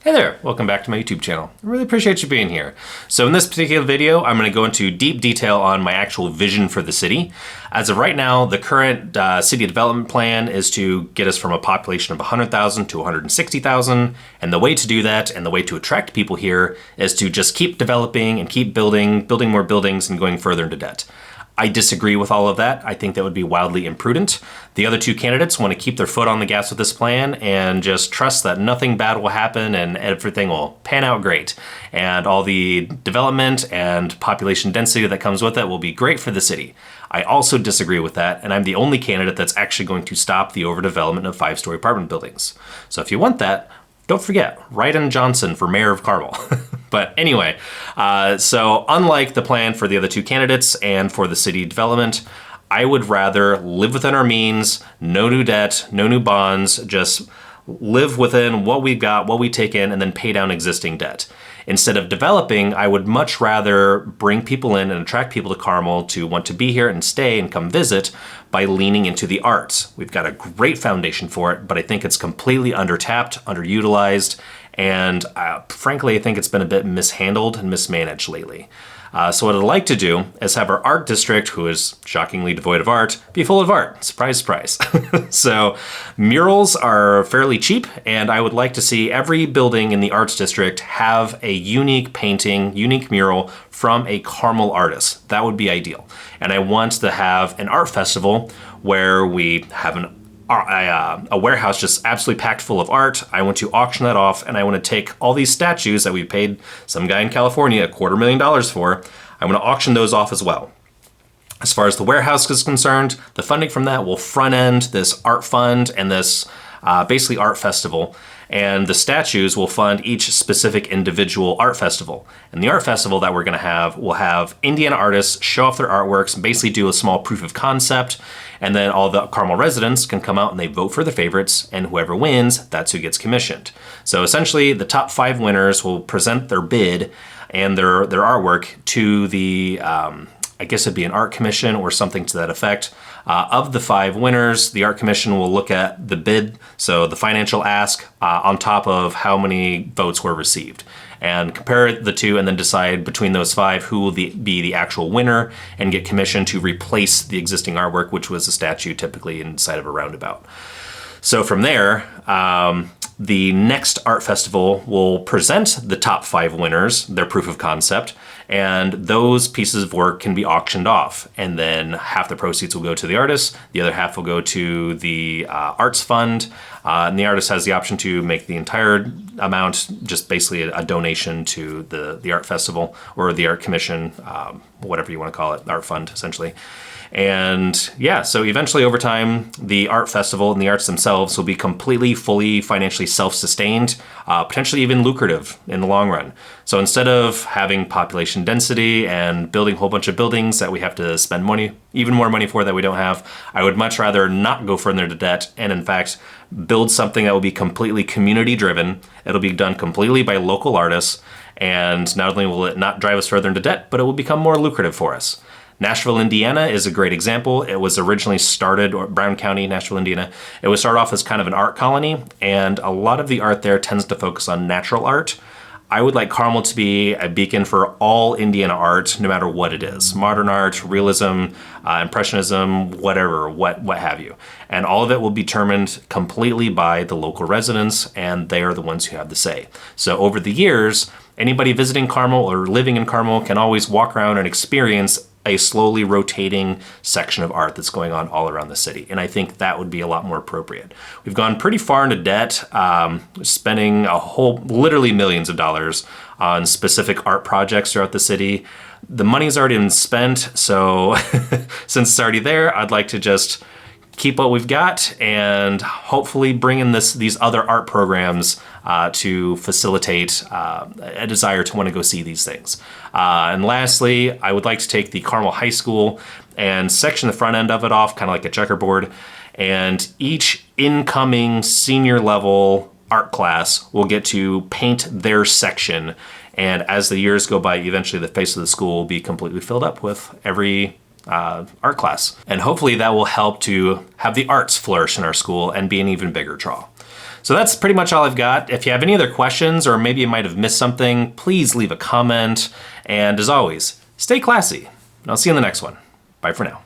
Hey there, welcome back to my YouTube channel. I really appreciate you being here. So in this particular video, I'm going to go into deep detail on my actual vision for the city. As of right now, the current city development plan is to get us from a population of 100,000 to 160,000. And the way to do that and the way to attract people here is to just keep developing and keep building more buildings and going further into debt. I disagree with all of that. I think that would be wildly imprudent. The other two candidates want to keep their foot on the gas with this plan and just trust that nothing bad will happen and everything will pan out great. And all the development and population density that comes with it will be great for the city. I also disagree with that, and I'm the only candidate that's actually going to stop the overdevelopment of 5-story apartment buildings. So if you want that, don't forget, write in Johnson for mayor of Carmel. But anyway, so unlike the plan for the other two candidates and for the city development, I would rather live within our means, no new debt, no new bonds, just live within what we've got, what we take in, and then pay down existing debt. Instead of developing, I would much rather bring people in and attract people to Carmel to want to be here and stay and come visit by leaning into the arts. We've got a great foundation for it, but I think it's completely undertapped, underutilized, and frankly, I think it's been a bit mishandled and mismanaged lately. So what I'd like to do is have our art district, who is shockingly devoid of art, be full of art. Surprise, surprise. So murals are fairly cheap, and I would like to see every building in the arts district have a unique painting, unique mural from a Carmel artist. That would be ideal. And I want to have an art festival where we have a warehouse just absolutely packed full of art. I want to auction that off, and I want to take all these statues that we paid some guy in California $250,000 for. I want to auction those off as well. As far as the warehouse is concerned, the funding from that will front end this art fund and this basically art festival. And the statues will fund each specific individual art festival. And the art festival that we're going to have will have Indiana artists show off their artworks and basically do a small proof of concept. And then all the Carmel residents can come out and they vote for their favorites, and whoever wins, that's who gets commissioned. So essentially, the top 5 winners will present their bid and their artwork to the I guess it'd be an art commission or something to that effect. Of the 5 winners, the art commission will look at the bid, so the financial ask, on top of how many votes were received, and compare the two and then decide between those 5 who will be the actual winner and get commissioned to replace the existing artwork, which was a statue typically inside of a roundabout. So from there, the next art festival will present the top 5 winners, their proof of concept, and those pieces of work can be auctioned off. And then half the proceeds will go to the artist, the other half will go to the arts fund, and the artist has the option to make the entire amount just basically a donation to the art festival or the art commission, whatever you want to call it, art fund essentially. And yeah, so eventually over time, the art festival and the arts themselves will be completely, fully financially self-sustained, potentially even lucrative in the long run. So instead of having population density and building a whole bunch of buildings that we have to spend money, even more money for that we don't have, I would much rather not go further into debt and in fact, build something that will be completely community driven. It'll be done completely by local artists. And not only will it not drive us further into debt, but it will become more lucrative for us. Nashville, Indiana is a great example. It was originally started, or Brown County, Nashville, Indiana. It was started off as kind of an art colony, and a lot of the art there tends to focus on natural art. I would like Carmel to be a beacon for all Indiana art, no matter what it is. Modern art, realism, impressionism, whatever, what have you. And all of it will be determined completely by the local residents, and they are the ones who have the say. So over the years, anybody visiting Carmel or living in Carmel can always walk around and experience a slowly rotating section of art that's going on all around the city. And I think that would be a lot more appropriate. We've gone pretty far into debt, spending literally millions of dollars on specific art projects throughout the city. The money's already been spent, so since it's already there, I'd like to just keep what we've got and hopefully bring in these other art programs to facilitate a desire to want to go see these things. And lastly, I would like to take the Carmel High School and section the front end of it off, kind of like a checkerboard, and each incoming senior level art class will get to paint their section. And as the years go by, eventually the face of the school will be completely filled up with every art class. And hopefully that will help to have the arts flourish in our school and be an even bigger draw. So that's pretty much all I've got. If you have any other questions, or maybe you might have missed something, please leave a comment. And as always, stay classy. And I'll see you in the next one. Bye for now.